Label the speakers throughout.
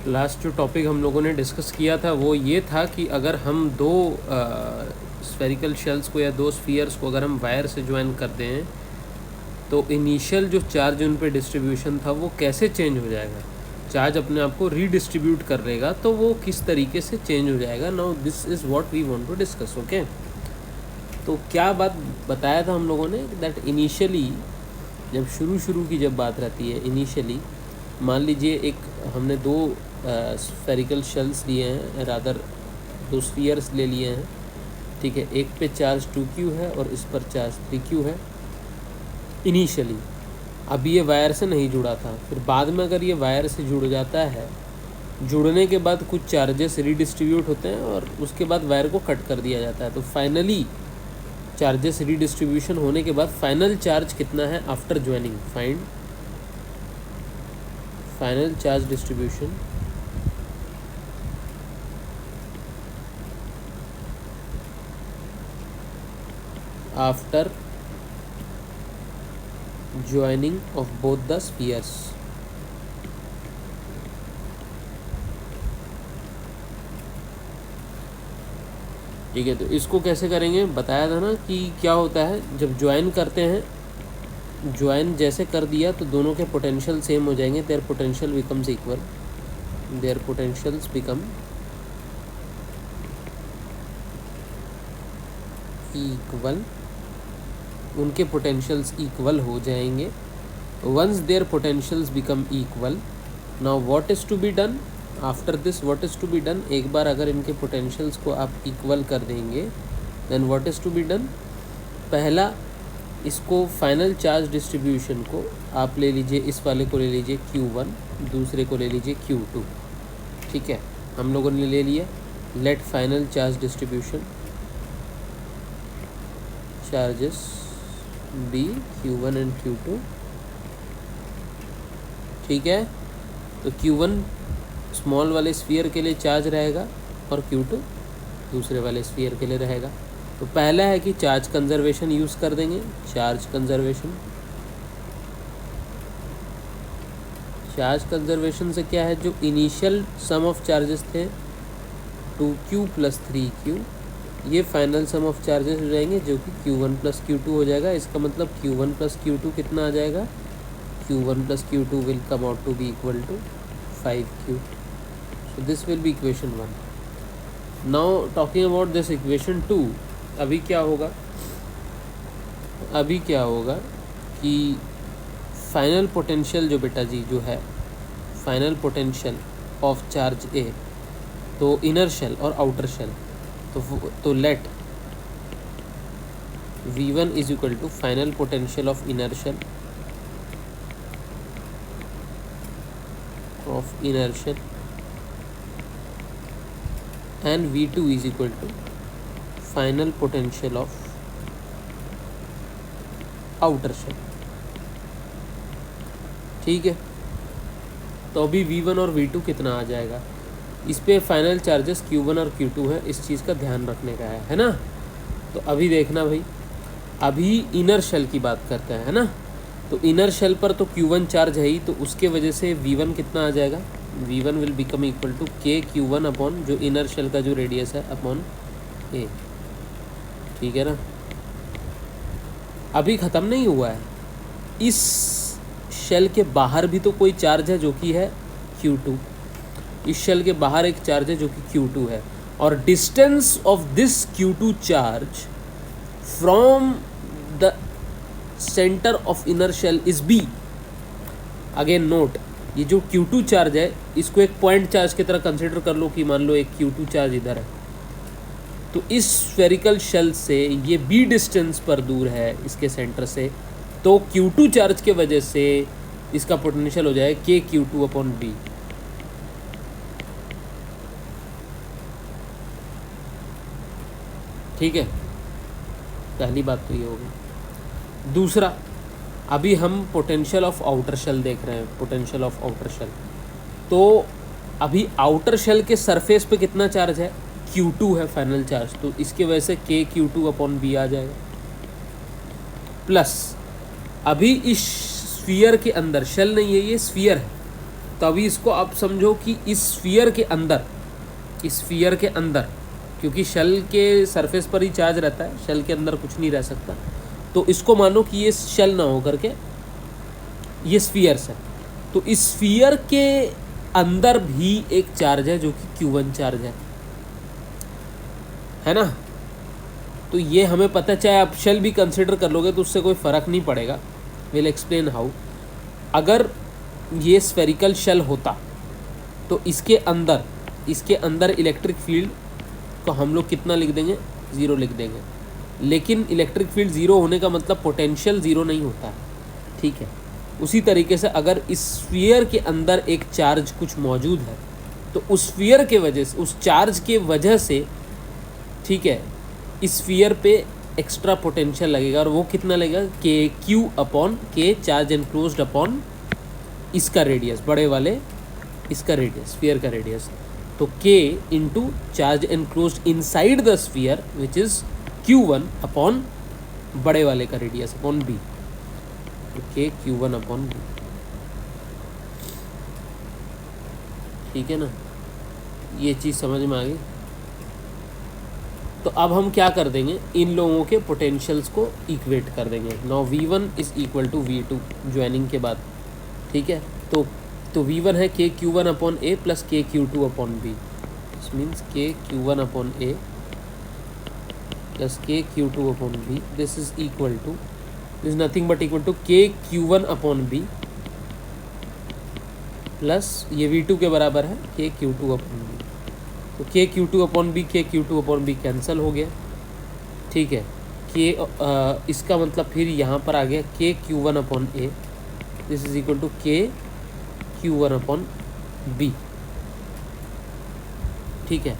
Speaker 1: Last जो topic हम लोगों ने डिस्कस किया था वो ये था कि अगर हम दो स्फेरिकल शेल्स को या दो स्फीयर्स को अगर हम वायर से ज्वाइन करते हैं तो इनिशियल जो चार्ज उन पे डिस्ट्रीब्यूशन था वो कैसे चेंज हो जाएगा। चार्ज अपने आप को रीडिस्ट्रीब्यूट कर लेगा तो वो किस तरीके से चेंज हो जाएगा। Now this is what we want to discuss. Okay, तो क्या बात बताया था हम लोगों ने दैट इनिशियली जब शुरू की जब बात रहती है, इनिशियली मान लीजिए एक हमने दो स्फेरिकल शेल्स लिए हैं, रादर दो स्फीयर्स ले लिए हैं, ठीक है। एक पे चार्ज 2q है और इस पर चार्ज 3q है इनिशियली। अभी ये वायर से नहीं जुड़ा था, फिर बाद में अगर ये वायर से जुड़ जाता है, जुड़ने के बाद कुछ चार्जेस रीडिस्ट्रीब्यूट होते हैं और उसके बाद वायर को कट कर दिया जाता है। तो फाइनली चार्जेस रीडिस्ट्रीब्यूशन होने के बाद फाइनल चार्ज कितना है after joining, find final charge distribution after joining of both the spheres। ठीक है, तो इसको कैसे करेंगे बताया था ना कि क्या होता है जब ज्वाइन करते हैं, ज्वाइन जैसे कर दिया तो दोनों के पोटेंशियल सेम हो जाएंगे, their potential becomes equal, their potentials become equal, उनके पोटेंशियल्स इक्वल हो जाएंगे। Once their potentials become equal, now what is to be done after this, what is to be done, एक बार अगर इनके पोटेंशियल्स को आप इक्वल कर देंगे then what is to be done, पहला इसको फाइनल चार्ज डिस्ट्रीब्यूशन को आप ले लीजिए, इस वाले को ले लीजिए Q1, दूसरे को ले लीजिए Q2, ठीक है। हम लोगों ने ले लिया, let final charge distribution charges be Q1 and Q2, ठीक है। तो Q1 स्मॉल वाले स्फीयर के लिए चार्ज रहेगा और Q2 दूसरे वाले स्फीयर के लिए रहेगा। तो पहला है कि चार्ज कंजर्वेशन यूज़ कर देंगे, चार्ज कंजर्वेशन। चार्ज कंजर्वेशन से क्या है, जो इनिशियल सम ऑफ चार्जेस थे 2q + 3q, ये फाइनल सम ऑफ चार्जेस हो जाएंगे जो कि Q1 + Q2 हो जाएगा। इसका मतलब Q1 + Q2 कितना आ जाएगा, Q1 + Q2 will come out to be equal to 5q। So this will be equation 1। Now talking about this equation 2, अभी क्या होगा, अभी क्या होगा कि फाइनल पोटेंशियल जो बेटा जी जो है, final potential of charge A, तो इनर शेल और आउटर शेल, तो let V1 is equal to final potential of inner shell and V2 is equal to final potential of outer shell, ठीक है। तो अभी V1 और V2 कितना आ जाएगा, इस पे फाइनल चार्जेस Q1 और Q2 है, इस चीज़ का ध्यान रखने का है ना। तो अभी देखना भाई, अभी इनर शेल की बात करते हैं, है ना। तो इनर शेल पर तो Q1 चार्ज है ही, तो उसके वजह से V1 कितना आ जाएगा, V1 will become equal to KQ1 upon जो इनर शेल का जो रेडियस है अपॉन A, ठीक है ना। अभी ख़त्म नहीं हुआ है, इस शेल के बाहर भी तो कोई चार्ज है जो कि है Q2, इस शेल के बाहर एक चार्ज है जो कि Q2 है, और distance of this Q2 charge from the centre of inner shell is B। Again note, ये जो Q2 चार्ज है इसको एक पॉइंट चार्ज की तरह कंसिडर कर लो कि मान लो एक Q2 चार्ज इधर है, तो इस स्फेरिकल शेल से ये B डिस्टेंस पर दूर है इसके सेंटर से, तो Q2 चार्ज के वजह से इसका पोटेंशियल हो जाए KQ2 अपॉन B। ठीक है, पहली बात तो ये होगी। दूसरा, अभी हम पोटेंशियल ऑफ आउटर शेल देख रहे हैं, पोटेंशियल ऑफ आउटर शेल। तो अभी आउटर शेल के सरफेस पे कितना चार्ज है, Q2 है फाइनल चार्ज, तो इसकी वजह से KQ2 अपॉन B आ जाएगा। प्लस अभी इस स्फीयर के अंदर, शेल नहीं है ये स्फीयर है, तभी इसको आप समझो कि इस स्फीयर के अंदर क्योंकि शेल के सरफेस पर ही चार्ज रहता है, शेल के अंदर कुछ नहीं रह सकता, तो इसको मानो कि ये शेल ना हो करके ये स्फीयर्स है। तो इस स्फीयर के अंदर भी एक चार्ज है जो कि Q1 चार्ज है ना। तो ये हमें पता, चाहे आप शेल भी कंसिडर कर लोगे तो उससे कोई फ़र्क नहीं पड़ेगा। Will explain how. अगर ये स्फेरिकल शेल होता तो इसके अंदर इलेक्ट्रिक फील्ड को हम लोग कितना लिख देंगे, 0 लिख देंगे। लेकिन इलेक्ट्रिक फील्ड 0 होने का मतलब पोटेंशियल 0 नहीं होता है, ठीक है। उसी तरीके से अगर इस स्फीयर के अंदर एक चार्ज कुछ मौजूद है तो उस स्फीयर के वजह से, उस चार्ज के वजह से, ठीक है, इस स्फीयर पे एक्स्ट्रा पोटेंशियल लगेगा। और वो कितना लगेगा, Q upon K charge enclosed upon इसका रेडियस, बड़े वाले इसका रेडियस, स्फीयर का रेडियस। तो K into charge enclosed inside the sphere which is Q1 upon बड़े वाले का रेडियस अपॉन B। तो K Q1 अपॉन B, ठीक है ना। ये चीज़ समझ में आ गई। तो अब हम क्या कर देंगे, इन लोगों के पोटेंशियल्स को इक्वेट कर देंगे। Now V1 is equal to V2 joining के बाद, ठीक है। तो V1 है K Q1 upon A plus K Q2 upon B। This means K Q1 upon A plus K Q2 upon B। This is equal to, this nothing but equal to K Q1 upon B plus ये V2 के बराबर है K Q2 upon B। तो K Q2 upon B, K Q2 upon B cancel हो गया, ठीक है। इसका मतलब फिर यहाँ पर आ गया K Q1 upon A, this is equal to K Q1 upon B, ठीक है।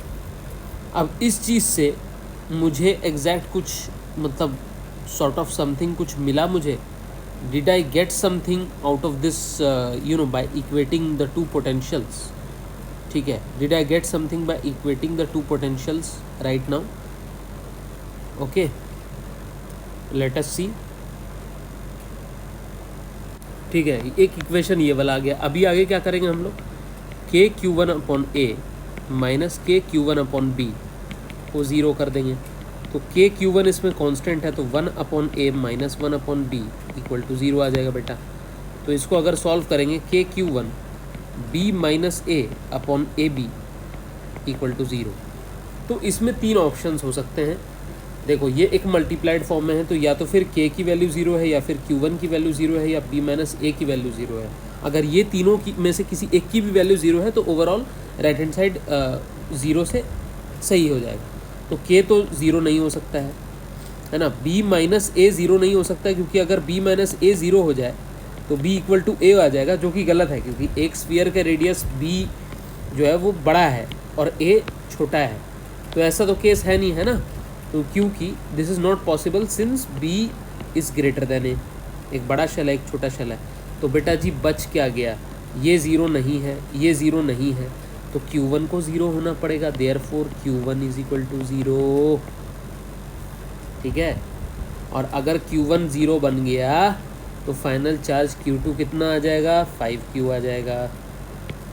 Speaker 1: अब इस चीज़ से मुझे एग्जैक्ट कुछ मतलब सॉर्ट ऑफ समथिंग कुछ मिला मुझे। Did I get something out of this by equating the two potentials, ठीक है। Did I get something by equating the two potentials right now, okay. Let us see, ठीक है। एक इक्वेशन ये वाला आ गया। अभी आगे क्या करेंगे हम लोग, K Q1 upon A minus K Q1 upon B को 0 कर देंगे। तो K Q1 इसमें कांस्टेंट है, तो 1 upon A minus 1 upon B equal to 0 आ जाएगा बेटा। तो इसको अगर सॉल्व करेंगे K Q1 B minus A upon AB equal to 0। तो इसमें 3 ऑप्शंस हो सकते हैं। देखो ये एक मल्टीप्लाइड फॉर्म में है, तो या तो फिर K की वैल्यू 0 है, या फिर Q1 की वैल्यू 0 है, या B माइनस A की वैल्यू 0 है। अगर ये तीनों की में से किसी एक की भी वैल्यू 0 है तो ओवरऑल राइट हैंड साइड 0 से सही हो जाएगा। तो K तो 0 नहीं हो सकता है ना। B माइनस A 0 नहीं हो सकता है, क्योंकि अगर B माइनस A 0 हो जाए तो B इक्वल टू A आ जाएगा, जो कि गलत है, क्योंकि एक स्फीयर का रेडियस B जो है वो बड़ा है और A छोटा है। तो ऐसा तो केस है नहीं, है ना। तो क्योंकि this is not possible since B is greater than A, एक बड़ा शेल है एक छोटा शेल है। तो बेटा जी बच क्या गया, ये 0 नहीं है, ये 0 नहीं है, तो Q1 को 0 होना पड़ेगा। Therefore Q1 is equal to 0, ठीक है। और अगर Q1 0 बन गया तो फाइनल चार्ज Q2 कितना आ जाएगा, 5Q आ जाएगा,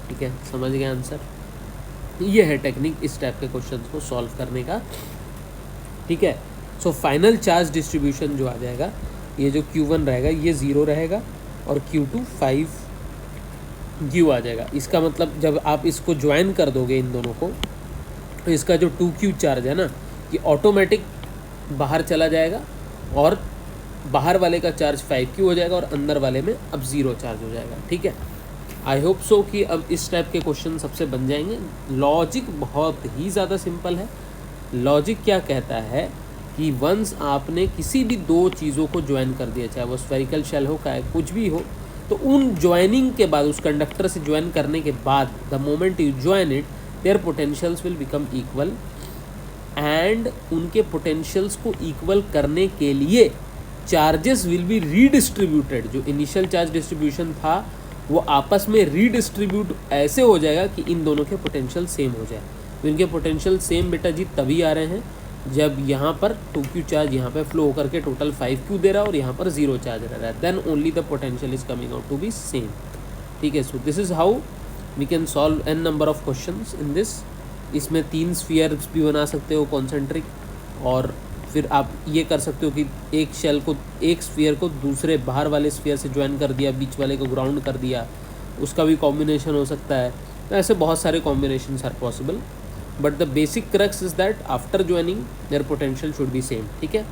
Speaker 1: ठीक है। समझ गए आंसर। ये है टेक्निक इस टाइप के क्वेश्चन को सॉल्व करने का, ठीक है। सो फाइनल चार्ज डिस्ट्रीब्यूशन जो आ जाएगा, ये जो Q1 रहेगा ये 0 रहेगा और Q2 5Q आ जाएगा। इसका मतलब जब आप इसको ज्वाइन कर दोगे इन दोनों को, तो इसका जो 2Q चार्ज है ना, ये ऑटोमेटिक बाहर चला जाएगा और बाहर वाले का चार्ज 5Q हो जाएगा और अंदर वाले में अब 0 चार्ज हो जाएगा, ठीक है। आई होप सो कि अब इस टाइप के क्वेश्चन सबसे बन जाएंगे। लॉजिक बहुत ही ज़्यादा सिंपल है। लॉजिक क्या कहता है कि वंस आपने किसी भी दो चीज़ों को ज्वाइन कर दिया, चाहे वो स्फेरिकल शेल हो चाहे कुछ भी हो, तो उन ज्वाइनिंग के बाद, उस कंडक्टर से ज्वाइन करने के बाद, the moment you join it, their potentials will become equal, and उनके पोटेंशियल्स को इक्वल करने के लिए चार्जेस विल बी रीडिस्ट्रीब्यूटेड। जो इनिशियल चार्ज डिस्ट्रीब्यूशन था वो आपस में रीडिस्ट्रीब्यूट ऐसे हो जाएगा कि इन दोनों के पोटेंशियल सेम हो जाए। तो इनके पोटेंशियल सेम बेटा जी तभी आ रहे हैं जब यहाँ पर 2Q चार्ज यहाँ पे फ्लो होकर के टोटल 5Q दे रहा है और यहाँ पर 0 चार्ज रह रहा है, then only the potential is coming out to be same, ठीक है। So this is how we can solve n number of questions in this. इसमें 3 स्फीयर्स भी बना सकते हो कॉन्सेंट्रिक, और फिर आप ये कर सकते हो कि एक शेल को, एक स्फीयर को दूसरे बाहर वाले स्फीयर से ज्वाइन कर दिया, बीच वाले को ग्राउंड कर दिया, उसका भी कॉम्बिनेशन हो सकता है। तो ऐसे बहुत सारे combinations are possible, but the basic crux is that after joining their potential should be same. ठीक है।